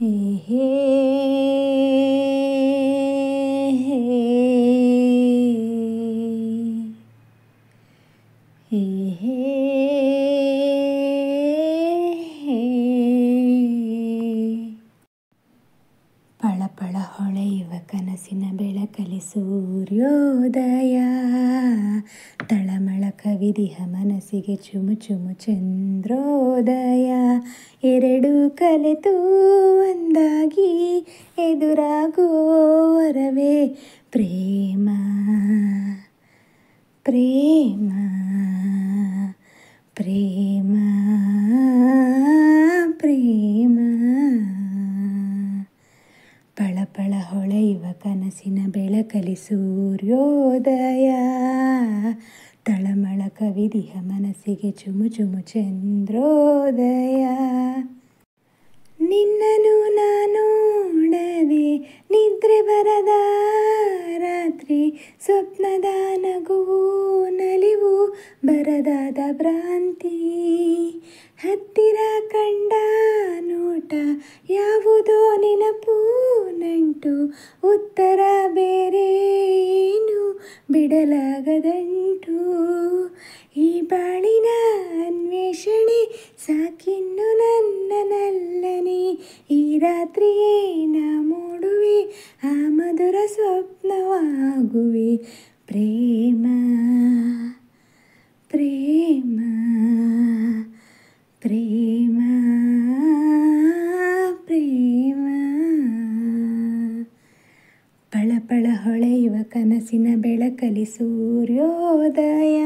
ಹೇ ಹೇ ಹೇ ಹೇ ಪಳಪಳ ಹೊಳೆಯುವ ಕನಸಿನ ಬೆಳಕಲಿ ಸೂರ್ಯೋದಯ, ತಳಮಳ ಕವಿದಿಹ ಮನಸ್ಸಿಗೆ ಚುಮು ಚುಮು ಚಂದ್ರೋದಯ. ಎರಡು ಕಲೆತು ಒಂದಾಗಿ ಎದುರಾಗುವರವೇ ಪ್ರೇಮ ಪ್ರೇಮ ಪ್ರೇಮ ಪ್ರೇಮ. ಪಳಪಳ ಹೊಳೆಯುವ ಕನಸಿನ ಬೆಳಕಲಿ ಸೂರ್ಯೋದಯ, ತಳಮಳ ಕವಿದಿಹ ಮನಸ್ಸಿಗೆ ಚುಮು ಚುಮು ಚಂದ್ರೋದಯ. ನಿನ್ನನು ನಾನೋಡದೆ ನಿದ್ರೆ ಬರದ ರಾತ್ರಿ, ಸ್ವಪ್ನದ ನಗುವು ನಲಿವು ಬರದಾದ ಭ್ರಾಂತಿ. ಹತ್ತಿರ ಕಂಡ ನೋಟ ಯಾವುದೋ ನೆನಪು ನಂಟು, ಉತ್ತರ ಬೇರೆ ಏನು ಬಿಡಲಾಗದಂಟು. ಈ ಬಾಳಿನ ಅನ್ವೇಷಣೆ ಸಾಕಿನ್ನು ನನ್ನನಲ್ಲನೆ, ಈ ರಾತ್ರಿಯೇ ನಾ ಮೂಡುವೆ ಆ ಮಧುರ ಸ್ವಪ್ನವಾಗುವೆ. ಪ್ರೇಮ ಪ್ರೇಮ ಪ್ರೇಮ ಪ್ರೇಮ. ಪಳಪಳ ಹೊಳೆಯುವ ಕನಸಿನ ಬೆಳಕಲಿ ಸೂರ್ಯೋದಯ,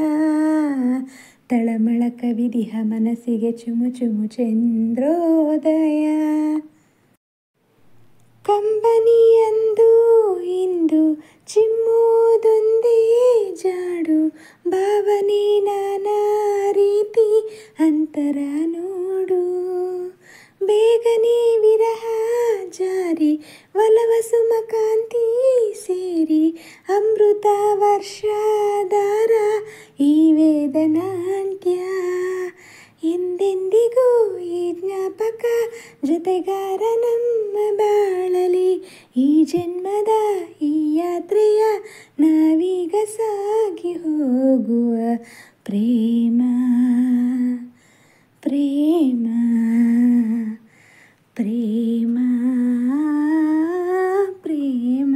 ತಳಮಳ ಕವಿದಿಹ ಮನಸ್ಸಿಗೆ ಚುಮು ಚುಮು ಚಂದ್ರೋದಯ. ಕಂಬನಿಯಂದು ಇಂದು ಚಿಮ್ಮುವುದೊಂದೇ ಜಾಡು, ಭಾವನೆ ನಾನಾ ರೀತಿ ಅಂತರ ನೋಡು. ಬೇಗನೆ ವಿರಹ ಜಾರಿ ಒಲವ ಸುಮಕಾಂತಿ ಸೇರಿ, ಅಮೃತ ವರ್ಷಧಾರ ಈ ವೇದನಾಂತ್ಯ. ಎಂದೆಂದಿಗೂ ಈ ಜ್ಞಾಪಕ ಜೊತೆಗಾರ ನಮ್ಮ ಬಾಳಲಿ, ಈ ಜನ್ಮದ ಈ ಯಾತ್ರೆಯ ನಾವೀಗ ಸಾಗಿ ಹೋಗುವ. ಪ್ರೇಮ ಪ್ರೇಮ ಪ್ರೇಮ ಪ್ರೇಮ.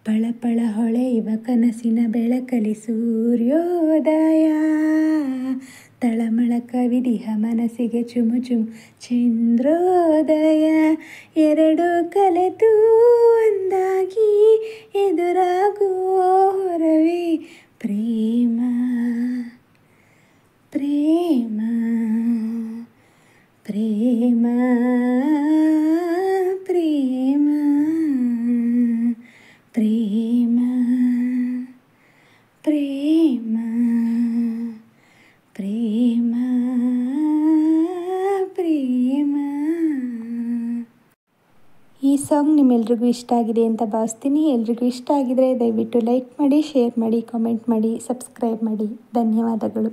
ಪಳಪಳ ಹೊಳೆಯುವ ಕನಸಿನ ಬೆಳಕಲಿ ಸೂರ್ಯೋದಯ, ತಳಮಳ ಕವಿದಿಹ ಮನಸ್ಸಿಗೆ ಚುಮು ಚುಮು ಚಂದ್ರೋದಯ. ಎರಡು ಕಲೆತು ಒಂದಾಗಿ ಎದುರಾಗುವರವೇ ಪ್ರೇಮ ಪ್ರೇಮ ಪ್ರೇಮ ಪ್ರೇಮ ಪ್ರೇಮ ಪ್ರೇಮ ಪ್ರೇಮ ಪ್ರೇಮ. ಈ ಸಾಂಗ್ ನಿಮ್ಮೆಲ್ರಿಗೂ ಇಷ್ಟ ಆಗಿದೆ ಅಂತ ಭಾವಿಸ್ತೀನಿ. ಎಲ್ರಿಗೂ ಇಷ್ಟ ಆಗಿದರೆ ದಯವಿಟ್ಟು ಲೈಕ್ ಮಾಡಿ, ಶೇರ್ ಮಾಡಿ, ಕಾಮೆಂಟ್ ಮಾಡಿ, ಸಬ್ಸ್ಕ್ರೈಬ್ ಮಾಡಿ. ಧನ್ಯವಾದಗಳು.